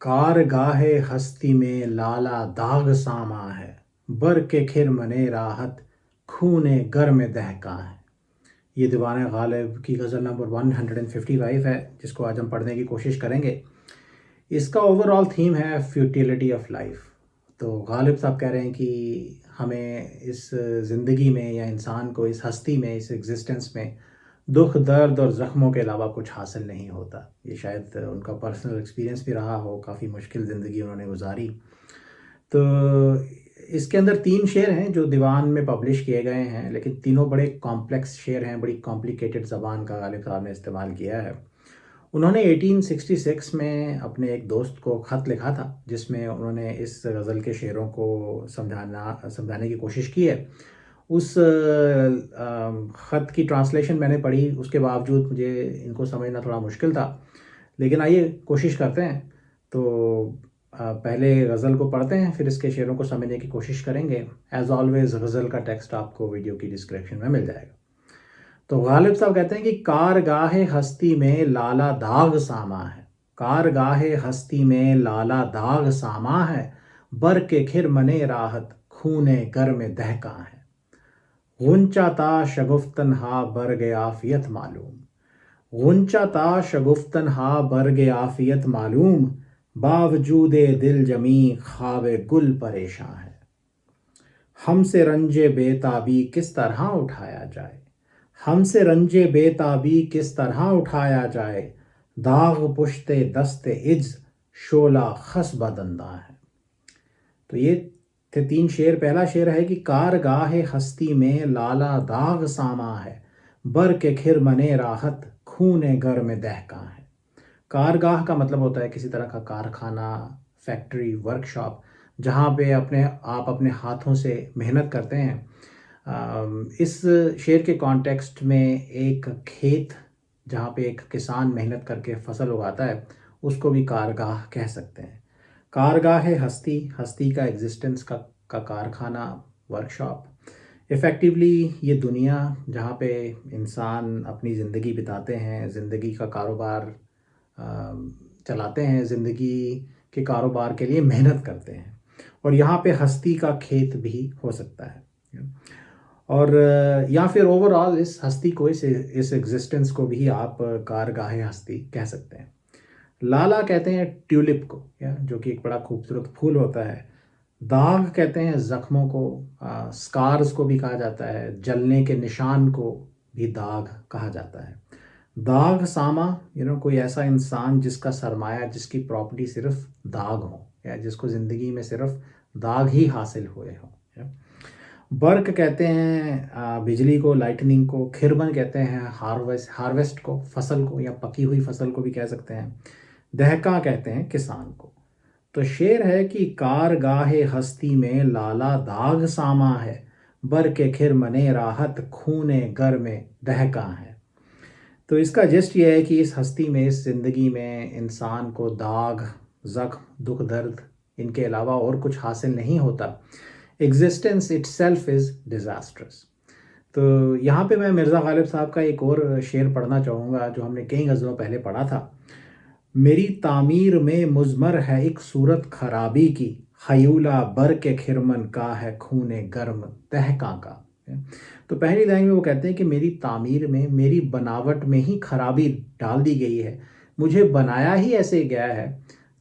कारगाहे हस्ती में लाला दाग सामा है। बर के खिर मने राहत खूने गर में दहका है। ये दीवान गालिब की गज़ल नंबर 155 है, जिसको आज हम पढ़ने की कोशिश करेंगे। इसका ओवरऑल थीम है फ्यूटिलिटी ऑफ लाइफ। तो गालिब साहब कह रहे हैं कि हमें इस ज़िंदगी में या इंसान को इस हस्ती में, इस एग्जिस्टेंस में दुख दर्द और ज़ख्मों के अलावा कुछ हासिल नहीं होता। ये शायद उनका पर्सनल एक्सपीरियंस भी रहा हो, काफ़ी मुश्किल ज़िंदगी उन्होंने गुजारी। तो इसके अंदर 3 शेर हैं जो दीवान में पब्लिश किए गए हैं, लेकिन तीनों बड़े कॉम्प्लेक्स शेर हैं। बड़ी कॉम्प्लिकेटेड ज़बान का गालिब साहब ने इस्तेमाल किया है। उन्होंने 1866 में अपने एक दोस्त को ख़त लिखा था, जिसमें उन्होंने इस गज़ल के शेरों को समझाने की कोशिश की है। उस ख़त की ट्रांसलेशन मैंने पढ़ी, उसके बावजूद मुझे इनको समझना थोड़ा मुश्किल था। लेकिन आइए कोशिश करते हैं। तो पहले गज़ल को पढ़ते हैं, फिर इसके शेरों को समझने की कोशिश करेंगे। एज़ ऑलवेज़ गज़ल का टेक्स्ट आपको वीडियो की डिस्क्रिप्शन में मिल जाएगा। तो गालिब साहब कहते हैं कि कारगाहे हस्ती में लाला दाग सामा है। कारगाहे हस्ती में लाला दाग सामा है। बर के खिर मने राहत खूने गर में दहका है। गुंचा ता शगुफ्तन हा बरगे आफियत मालूम। गुंचा ता शगुफ्तन हा बरगे आफियत मालूम। बावजूदे दिल जमी ख्वाबे गुल परेशान है। हमसे रंजे बेताबी किस तरह उठाया जाए। हमसे रंजे बेताबी किस तरह उठाया जाए। दाग पुश्ते दस्ते इज्ज शोला खस बदंदा है। तो ये थे 3 शेर। पहला शेर है कि कारगाहे हस्ती में लाला दाग सामा है। बर के खिर मने राहत खूने गर में दहका है। कारगाह का मतलब होता है किसी तरह का कारखाना, फैक्ट्री, वर्कशॉप, जहाँ पे आप अपने हाथों से मेहनत करते हैं। इस शेर के कॉन्टेक्स्ट में एक खेत, जहाँ पे एक किसान मेहनत करके फसल उगाता है, उसको भी कारगाह कह सकते हैं। कारगाह है हस्ती, हस्ती का एग्जिस्टेंस का कारखाना, वर्कशॉप। इफ़ेक्टिवली ये दुनिया जहाँ पे इंसान अपनी ज़िंदगी बिताते हैं, ज़िंदगी का कारोबार चलाते हैं, ज़िंदगी के कारोबार के लिए मेहनत करते हैं। और यहाँ पे हस्ती का खेत भी हो सकता है। और या फिर ओवरऑल इस हस्ती को, इस एग्जिस्टेंस को भी आप कारगाहे हस्ती कह सकते हैं। लाला कहते हैं ट्यूलिप को, या जो कि एक बड़ा खूबसूरत फूल होता है। दाग कहते हैं ज़ख्मों को, स्कार्स को भी कहा जाता है। जलने के निशान को भी दाग कहा जाता है। दाग सामा, कोई ऐसा इंसान जिसका सरमाया, जिसकी प्रॉपर्टी सिर्फ दाग हो, या जिसको ज़िंदगी में सिर्फ दाग ही हासिल हुए हों। बर्क कहते हैं बिजली को, लाइटनिंग को। खिरमन कहते हैं हार्वेस्ट को, फसल को, या पकी हुई फसल को भी कह सकते हैं। दहका कहते हैं किसान को। तो शेर है कि कारगाहे हस्ती में लाला दाग सामा है। बर के खिर मने राहत खूने गर में दहका है। तो इसका जस्ट ये है कि इस हस्ती में, इस ज़िंदगी में इंसान को दाग, ज़ख्म, दुख दर्द, इनके अलावा और कुछ हासिल नहीं होता। Existence itself is disastrous. तो यहाँ पे मैं मिर्ज़ा गालिब साहब का एक और शेर पढ़ना चाहूँगा, जो हमने कई गज़लों पहले पढ़ा था। मेरी तामीर में मुज़मर है एक सूरत खराबी की। खयूला बर के खिरमन का है खूने गर्म तहका का। तो पहली लाइन में वो कहते हैं कि मेरी तामीर में, मेरी बनावट में ही खराबी डाल दी गई है। मुझे बनाया ही ऐसे गया है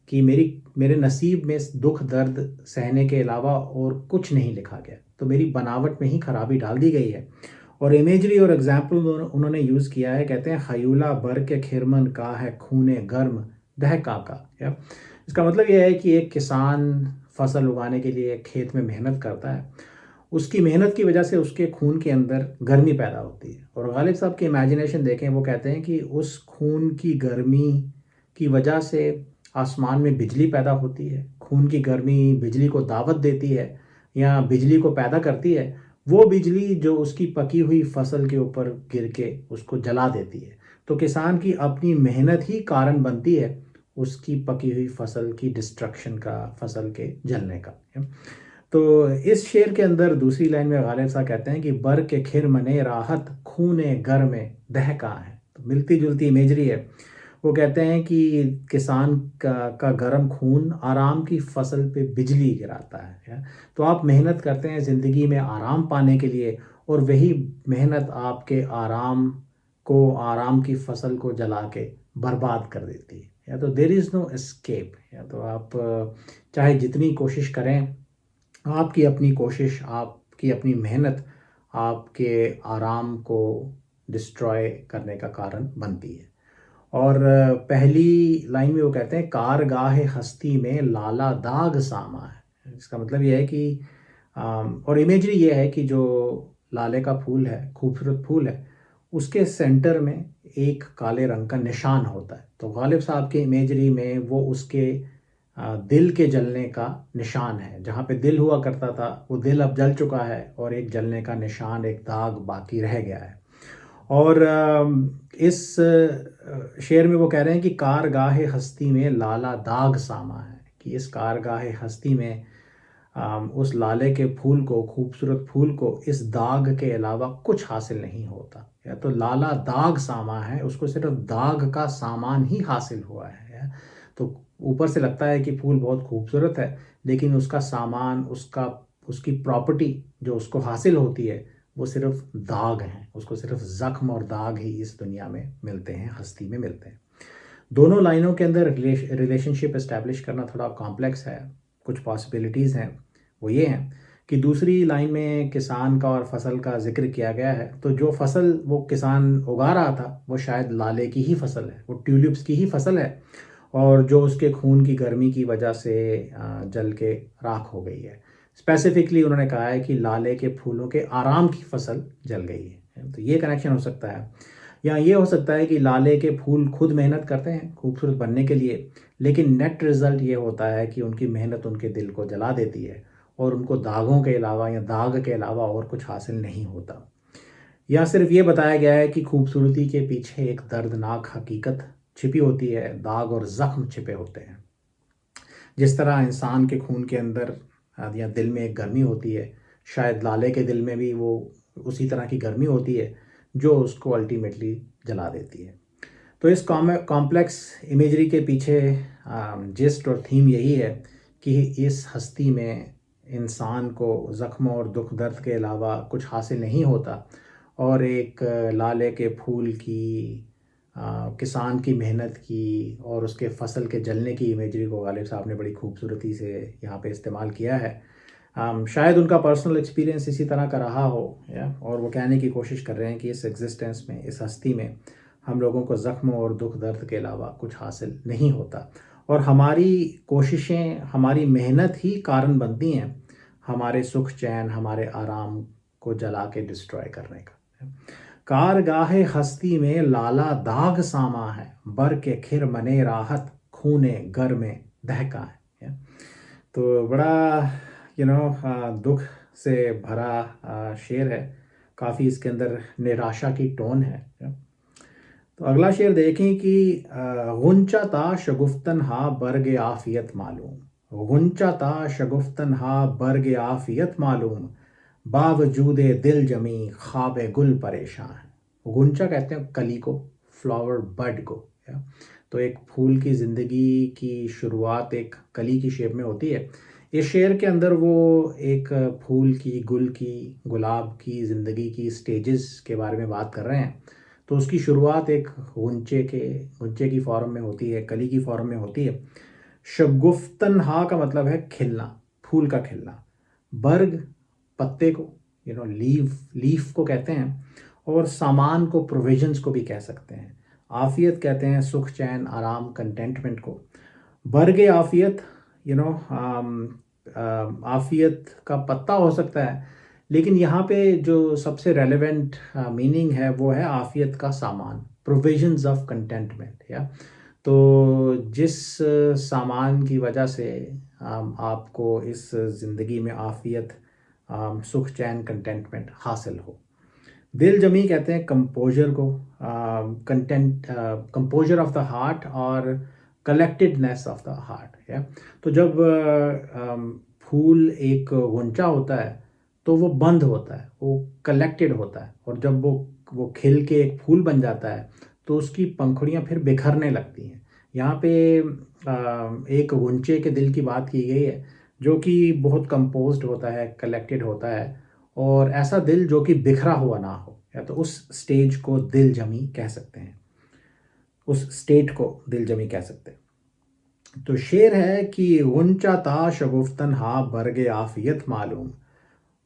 कि मेरे नसीब में दुख दर्द सहने के अलावा और कुछ नहीं लिखा गया। तो मेरी बनावट में ही खराबी डाल दी गई है। और इमेजरी और एग्जाम्पल उन्होंने यूज़ किया है। कहते हैं खयूला बर के खिरमन का है खूने गर्म दहका का। या इसका मतलब यह है कि एक किसान फसल उगाने के लिए खेत में मेहनत करता है। उसकी मेहनत की वजह से उसके खून के अंदर गर्मी पैदा होती है। और गालिब साहब की इमेजिनेशन देखें, वो कहते हैं कि उस खून की गर्मी की वजह से आसमान में बिजली पैदा होती है। खून की गर्मी बिजली को दावत देती है, या बिजली को पैदा करती है। वो बिजली जो उसकी पकी हुई फसल के ऊपर गिर के उसको जला देती है। तो किसान की अपनी मेहनत ही कारण बनती है उसकी पकी हुई फसल की डिस्ट्रक्शन का, फसल के जलने का। तो इस शेर के अंदर दूसरी लाइन में गालिब साहब कहते हैं कि बर के खिर मने राहत खूने गर में दहका है। तो मिलती जुलती इमेजरी है। वो कहते हैं कि किसान का गर्म खून आराम की फसल पे बिजली गिराता है, या? तो आप मेहनत करते हैं ज़िंदगी में आराम पाने के लिए, और वही मेहनत आपके आराम की फसल को जला के बर्बाद कर देती है, या? तो देर इज़ नो एस्केप, या? तो आप चाहे जितनी कोशिश करें, आपकी अपनी कोशिश, आपकी अपनी मेहनत आपके आराम को डिस्ट्रॉय करने का कारण बनती है। और पहली लाइन में वो कहते हैं, कारगाह हस्ती में लाला दाग सामा है। इसका मतलब ये है कि और इमेजरी ये है कि जो लाले का फूल है, खूबसूरत फूल है, उसके सेंटर में एक काले रंग का निशान होता है। तो गालिब साहब के इमेजरी में वो उसके दिल के जलने का निशान है। जहाँ पे दिल हुआ करता था, वो दिल अब जल चुका है और एक जलने का निशान, एक दाग बाकी रह गया है। और इस शेर में वो कह रहे हैं कि कारगाहे हस्ती में लाला दाग सामा है, कि इस कारगाहे हस्ती में उस लाले के फूल को, खूबसूरत फूल को, इस दाग के अलावा कुछ हासिल नहीं होता। या तो लाला दाग सामा है, उसको सिर्फ दाग का सामान ही हासिल हुआ है। तो ऊपर से लगता है कि फूल बहुत खूबसूरत है, लेकिन उसका सामान, उसकी प्रॉपर्टी जो उसको हासिल होती है, वो सिर्फ दाग हैं। उसको सिर्फ ज़ख्म और दाग ही इस दुनिया में मिलते हैं, हस्ती में मिलते हैं। दोनों लाइनों के अंदर रिलेशनशिप इस्टेब्लिश करना थोड़ा कॉम्प्लेक्स है। कुछ पॉसिबिलिटीज़ हैं, वो ये हैं कि दूसरी लाइन में किसान का और फसल का जिक्र किया गया है। तो जो फसल वो किसान उगा रहा था, वो शायद लाले की ही फसल है, वो ट्यूलिप्स की ही फसल है, और जो उसके खून की गर्मी की वजह से जल के राख हो गई है। स्पेसिफिकली उन्होंने कहा है कि लाले के फूलों के आराम की फसल जल गई है। तो ये कनेक्शन हो सकता है। या ये हो सकता है कि लाले के फूल खुद मेहनत करते हैं खूबसूरत बनने के लिए, लेकिन नेट रिजल्ट ये होता है कि उनकी मेहनत उनके दिल को जला देती है, और उनको दागों के अलावा या दाग के अलावा और कुछ हासिल नहीं होता। या सिर्फ ये बताया गया है कि खूबसूरती के पीछे एक दर्दनाक हकीकत छिपी होती है, दाग और जख्म छिपे होते हैं। जिस तरह इंसान के खून के अंदर या दिल में एक गर्मी होती है, शायद लाले के दिल में भी वो उसी तरह की गर्मी होती है जो उसको अल्टीमेटली जला देती है। तो इस कॉम्प्लेक्स इमेजरी के पीछे जिस्ट और थीम यही है कि इस हस्ती में इंसान को ज़ख्म और दुख दर्द के अलावा कुछ हासिल नहीं होता, और एक लाले के फूल की, किसान की मेहनत की और उसके फसल के जलने की इमेजरी को गालिब साहब ने बड़ी खूबसूरती से यहाँ पे इस्तेमाल किया है। शायद उनका पर्सनल एक्सपीरियंस इसी तरह का रहा हो, या और वो कहने की कोशिश कर रहे हैं कि इस एग्जिस्टेंस में, इस हस्ती में हम लोगों को ज़ख्म और दुख दर्द के अलावा कुछ हासिल नहीं होता, और हमारी कोशिशें, हमारी मेहनत ही कारण बनती हैं हमारे सुख चैन, हमारे आराम को जला के डिस्ट्रॉय करने का। कारगाहे हस्ती में लाला दाग सामा है, बर के खिर मने राहत, खूने गर में दहका है। तो बड़ा दुख से भरा शेर है। काफ़ी इसके अंदर निराशा की टोन है। तो अगला शेर देखें कि गुंचा ता शगुफ्तन हा बर्ग आफियत मालूम, गुंचा ता शगुफ्तन हा बर्ग आफियत मालूम, बावजूद दिल जमी ख्वाब गुल परेशान है। गुंचा कहते हैं कली को, फ्लावर बड को, या? तो एक फूल की ज़िंदगी की शुरुआत एक कली की शेप में होती है। इस शेर के अंदर वो एक फूल की, गुल की, गुलाब की ज़िंदगी की स्टेजेस के बारे में बात कर रहे हैं। तो उसकी शुरुआत एक गुंचे की फॉर्म में होती है, कली की फॉर्म में होती है। शगुफ्तन हा का मतलब है खिलना, फूल का खिलना। बर्ग पत्ते को, लीफ को कहते हैं, और सामान को, प्रोविजंस को भी कह सकते हैं। आफियत कहते हैं सुख चैन आराम, कंटेंटमेंट को। बर्ग आफियत, आफियत का पत्ता हो सकता है, लेकिन यहाँ पे जो सबसे रेलेवेंट मीनिंग है वो है आफियत का सामान, प्रोविजंस ऑफ कंटेंटमेंट। या तो जिस सामान की वजह से आपको इस ज़िंदगी में आफियत, सुख चैन, कंटेंटमेंट हासिल हो। दिल जमी कहते हैं कंपोजर को, कंपोजर ऑफ द हार्ट और कलेक्टेडनेस ऑफ द हार्ट। या तो जब फूल एक गुंचा होता है तो वो बंद होता है, वो कलेक्टेड होता है, और जब वो खिल के एक फूल बन जाता है तो उसकी पंखुड़ियाँ फिर बिखरने लगती हैं। यहाँ पे एक गुंचे के दिल की बात की गई है जो कि बहुत कंपोज्ड होता है, कलेक्टेड होता है, और ऐसा दिल जो कि बिखरा हुआ ना हो, या तो उस स्टेज को दिल जमी कह सकते हैं, उस स्टेट को दिल जमी कह सकते हैं। तो शेर है कि गुंचा ता शगुफ्तन हा बरगे आफियत मालूम,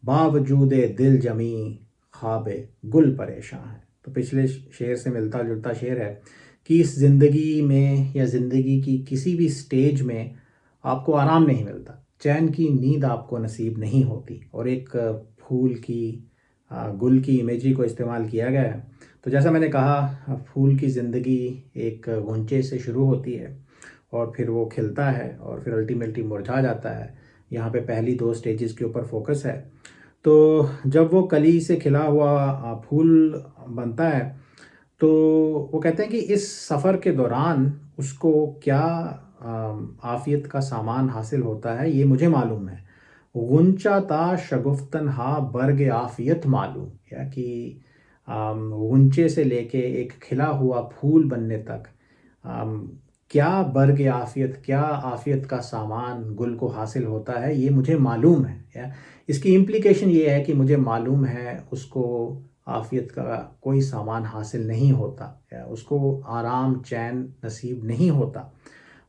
बावजूदे दिल जमी ख्वाबे गुल परेशान है। तो पिछले शेर से मिलता जुलता शेर है कि इस ज़िंदगी में या ज़िंदगी की किसी भी स्टेज में आपको आराम नहीं मिलता, चैन की नींद आपको नसीब नहीं होती। और एक फूल की गुल की इमेजरी को इस्तेमाल किया गया है। तो जैसा मैंने कहा, फूल की ज़िंदगी एक गुंचे से शुरू होती है और फिर वो खिलता है और फिर अल्टीमेटली मुरझा जाता है। यहाँ पे पहली दो स्टेजेस के ऊपर फोकस है। तो जब वो कली से खिला हुआ फूल बनता है, तो वो कहते हैं कि इस सफ़र के दौरान उसको क्या आफ़ियत का सामान हासिल होता है ये मुझे मालूम है। गुंचा ता शगुफ्तन हा बर्ग आफ़ियत मालूम, या कि गुंचे से लेके एक खिला हुआ फूल बनने तक क्या बर्ग आफ़ियत, क्या आफ़ियत का सामान गुल को हासिल होता है ये मुझे मालूम है। या इसकी इम्प्लीकेशन ये है कि मुझे मालूम है उसको आफ़ियत का कोई सामान हासिल नहीं होता, या उसको आराम चैन नसीब नहीं होता,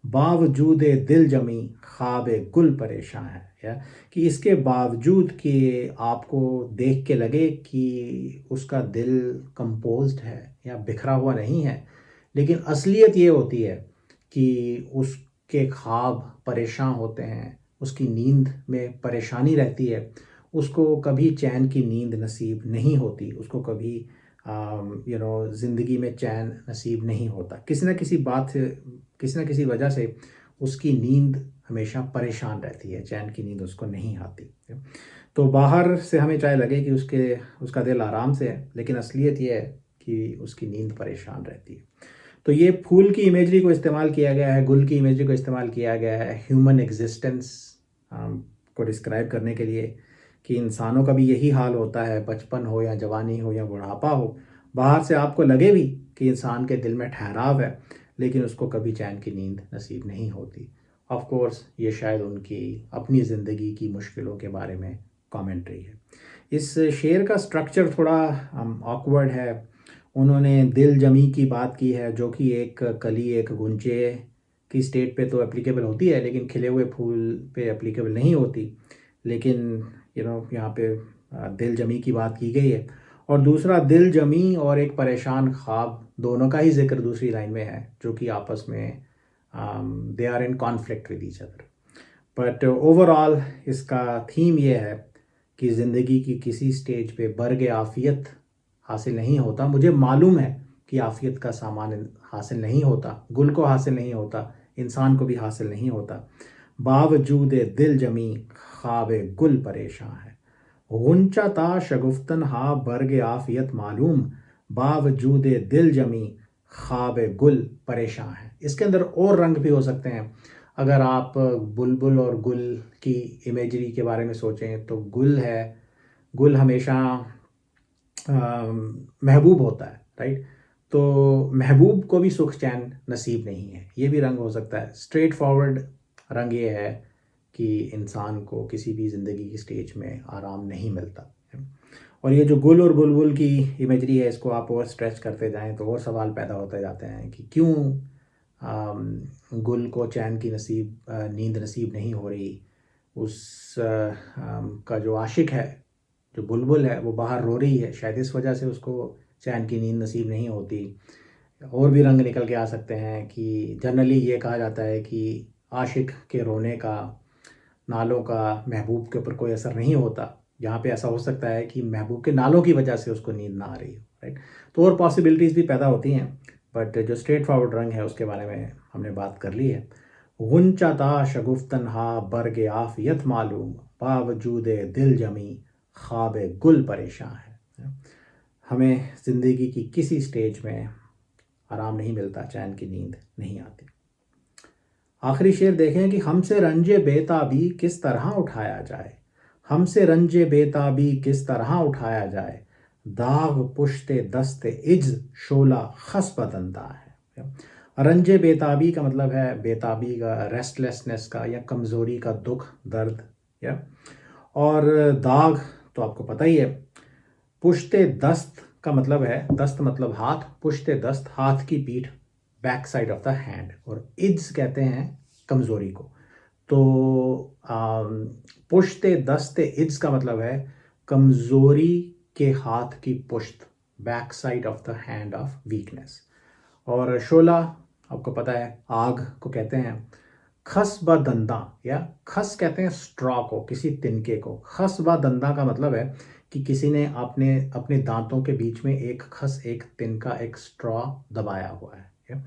बावजूद दिल जमी ख्वाब गुल परेशान है। या कि इसके बावजूद कि आपको देख के लगे कि उसका दिल कंपोज्ड है या बिखरा हुआ नहीं है, लेकिन असलियत ये होती है कि उसके ख्वाब परेशान होते हैं, उसकी नींद में परेशानी रहती है, उसको कभी चैन की नींद नसीब नहीं होती, उसको कभी ज़िंदगी में चैन नसीब नहीं होता। किसी न किसी बात से, किसी न किसी वजह से उसकी नींद हमेशा परेशान रहती है, चैन की नींद उसको नहीं आती। तो बाहर से हमें चाहे लगे कि उसका दिल आराम से है, लेकिन असलियत ये है कि उसकी नींद परेशान रहती है। तो ये फूल की इमेजरी को इस्तेमाल किया गया है, गुल की इमेजरी को इस्तेमाल किया गया है ह्यूमन एग्जिस्टेंस को डिस्क्राइब करने के लिए, कि इंसानों का भी यही हाल होता है, बचपन हो या जवानी हो या बुढ़ापा हो। बाहर से आपको लगे भी कि इंसान के दिल में ठहराव है, लेकिन उसको कभी चैन की नींद नसीब नहीं होती। ऑफ कोर्स ये शायद उनकी अपनी ज़िंदगी की मुश्किलों के बारे में कमेंट्री है। इस शेर का स्ट्रक्चर थोड़ा ऑकवर्ड है। उन्होंने दिल जमी की बात की है, जो कि एक कली, एक गुंचे की स्टेट पे तो एप्लीकेबल होती है, लेकिन खिले हुए फूल पे एप्लीकेबल नहीं होती। लेकिन यहाँ पे दिल जमी की बात की गई है। और दूसरा, दिल जमी और एक परेशान ख्वाब, दोनों का ही जिक्र दूसरी लाइन में है, जो कि आपस में they are in conflict with each other. But overall इसका थीम ये है कि ज़िंदगी की किसी स्टेज पे बर्ग आफ़ियत हासिल नहीं होता। मुझे मालूम है कि आफ़ियत का सामान हासिल नहीं होता, गुल को हासिल नहीं होता, इंसान को भी हासिल नहीं होता, बावजूद दिल जमी ख्वाब गुल परेशान है। गुंचा ता शगुफ्तन हा बर्ग आफ़ियत मालूम, बावजूद दिल जमी ख्वाब गुल परेशान है। इसके अंदर और रंग भी हो सकते हैं। अगर आप बुलबुल और गुल की इमेजरी के बारे में सोचें, तो गुल है, गुल हमेशा महबूब होता है, राइट। तो महबूब को भी सुख चैन नसीब नहीं है, ये भी रंग हो सकता है। स्ट्रेट फॉरवर्ड रंग ये है कि इंसान को किसी भी ज़िंदगी की स्टेज में आराम नहीं मिलता। और ये जो गुल और बुलबुल की इमेजरी है, इसको आप और स्ट्रेच करते जाएं तो और सवाल पैदा होते जाते हैं कि क्यों गुल को चैन की नींद नसीब नहीं हो रही। का जो आशिक है, जो बुलबुल है, वो बाहर रो रही है, शायद इस वजह से उसको चैन की नींद नसीब नहीं होती। और भी रंग निकल के आ सकते हैं कि जनरली ये कहा जाता है कि आशिक के रोने का, नालों का महबूब के ऊपर कोई असर नहीं होता। यहाँ पे ऐसा हो सकता है कि महबूब के नालों की वजह से उसको नींद ना आ रही हो, राइट। तो और पॉसिबिलिटीज़ भी पैदा होती हैं, बट जो स्ट्रेट फॉरवर्ड रंग है उसके बारे में हमने बात कर ली है। गुंचा ता शगुफ्तन हा बर्ग आफ़ियत मालूम, बावजूद दिल जमी ख्वाब गुल परेशान है। हमें ज़िंदगी की किसी स्टेज में आराम नहीं मिलता, चैन की नींद नहीं आती। आखिरी शेर देखें कि हमसे रंजे बेताबी किस तरह उठाया जाए, हमसे रंजे बेताबी किस तरह उठाया जाए, दाग पुश्ते दस्ते इज शोला खस बदंदा है। रंजे बेताबी का मतलब है बेताबी का, रेस्टलेसनेस का या कमज़ोरी का, दुख दर्द या। और दाग तो आपको पता ही है। पुश्ते दस्त का मतलब है, दस्त मतलब हाथ, पुश्ते दस्त हाथ की पीठ, back side of the hand. और इज्ज कहते हैं कमज़ोरी को। तो पुश्ते दस्ते इज्ज का मतलब है कमज़ोरी के हाथ की पुश्त, back side of the hand of weakness. और शोला आपको पता है आग को कहते हैं। खस ब दंदा या खस कहते हैं स्ट्रॉ को, किसी तिनके को। खस ब दंदा का मतलब है कि किसी ने अपने अपने दांतों के बीच में एक खस, एक तिनका, एक स्ट्रॉ दबाया हुआ है या?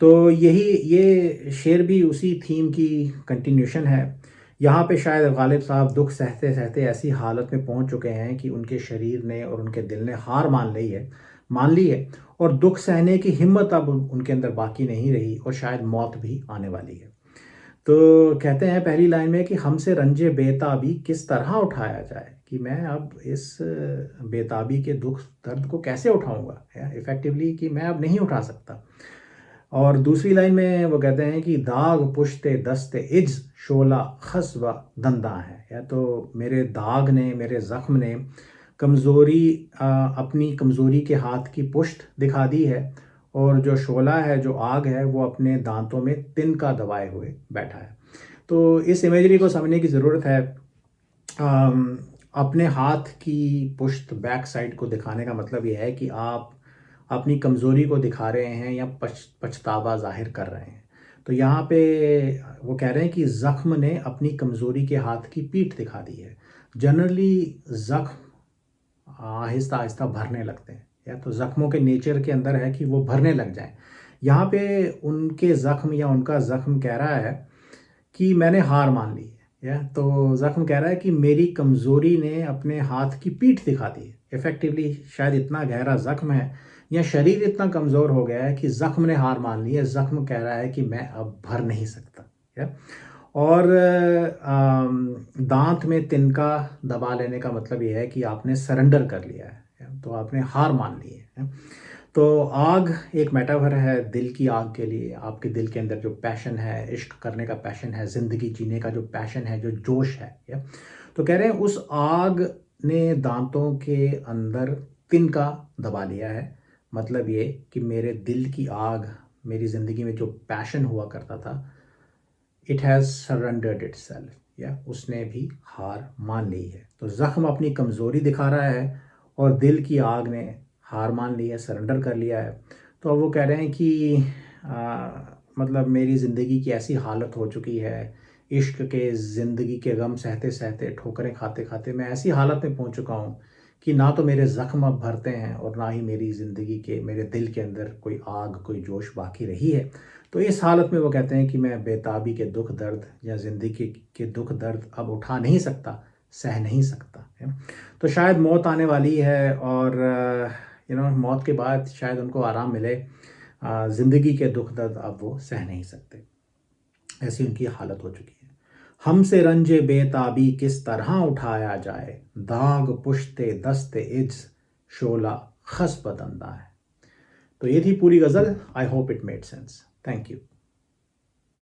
तो ये शेर भी उसी थीम की कंटिन्यूशन है। यहाँ पे शायद गालिब साहब दुख सहते सहते ऐसी हालत में पहुँच चुके हैं कि उनके शरीर ने और उनके दिल ने हार मान ली है और दुख सहने की हिम्मत अब उनके अंदर बाकी नहीं रही और शायद मौत भी आने वाली है। तो कहते हैं पहली लाइन में कि हमसे रंजे बेताबी किस तरह उठाया जाए, कि मैं अब इस बेताबी के दुख दर्द को कैसे उठाऊंगा, इफ़ेक्टिवली कि मैं अब नहीं उठा सकता। और दूसरी लाइन में वो कहते हैं कि दाग पुश्ते दस्ते इज शोला खस व दंदा है, या तो मेरे दाग ने, मेरे ज़ख्म ने कमज़ोरी, अपनी कमज़ोरी के हाथ की पुश्त दिखा दी है, और जो शोला है, जो आग है, वो अपने दांतों में तिनका दबाए हुए बैठा है। तो इस इमेजरी को समझने की ज़रूरत है। अपने हाथ की पुश्त, बैक साइड को दिखाने का मतलब ये है कि आप अपनी कमज़ोरी को दिखा रहे हैं या पछतावा जाहिर कर रहे हैं। तो यहाँ पे वो कह रहे हैं कि ज़ख्म ने अपनी कमज़ोरी के हाथ की पीठ दिखा दी है। जनरली ज़ख्म आहिस्ता आहिस्ता भरने लगते हैं, या तो ज़ख्मों के नेचर के अंदर है कि वो भरने लग जाएं। यहाँ पे उनके ज़ख्म या उनका ज़ख्म कह रहा है कि मैंने हार मान ली है, या तो ज़ख्म कह रहा है कि मेरी कमज़ोरी ने अपने हाथ की पीठ दिखा दी है। इफ़ेक्टिवली शायद इतना गहरा ज़ख्म है या शरीर इतना कमज़ोर हो गया है कि ज़ख्म ने हार मान ली है। ज़ख्म कह रहा है कि मैं अब भर नहीं सकता, या। और दांत में तिनका दबा लेने का मतलब ये है कि आपने सरेंडर कर लिया है, या? तो आपने हार मान ली है। तो आग एक मेटाफर है दिल की आग के लिए। आपके दिल के अंदर जो पैशन है, इश्क करने का पैशन है, ज़िंदगी जीने का जो पैशन है, जो जोश है, या? तो कह रहे हैं उस आग ने दांतों के अंदर तिनका दबा लिया है। मतलब ये कि मेरे दिल की आग, मेरी ज़िंदगी में जो पैशन हुआ करता था, इट हैज़ सरेंडर्ड इटसेल्फ, या उसने भी हार मान ली है। तो ज़ख्म अपनी कमज़ोरी दिखा रहा है और दिल की आग ने हार मान ली है, सरेंडर कर लिया है। तो अब वो कह रहे हैं कि मतलब मेरी ज़िंदगी की ऐसी हालत हो चुकी है, इश्क के, ज़िंदगी के गम सहते सहते, ठोकरें खाते खाते मैं ऐसी हालत में पहुंच चुका हूं कि ना तो मेरे ज़ख्म अब भरते हैं और ना ही मेरी ज़िंदगी के, मेरे दिल के अंदर कोई आग, कोई जोश बाकी रही है। तो इस हालत में वो कहते हैं कि मैं बेताबी के दुख दर्द या ज़िंदगी के दुख दर्द अब उठा नहीं सकता, सह नहीं सकता है। तो शायद मौत आने वाली है और मौत के बाद शायद उनको आराम मिले। ज़िंदगी के दुख दर्द अब वो सह नहीं सकते, ऐसी उनकी हालत हो चुकी है। हमसे रंजे बेताबी किस तरह उठाया जाए, दाग पुश्ते दस्ते इज शोला खस बदंदा है। तो ये थी पूरी गज़ल। I hope it made sense. Thank you.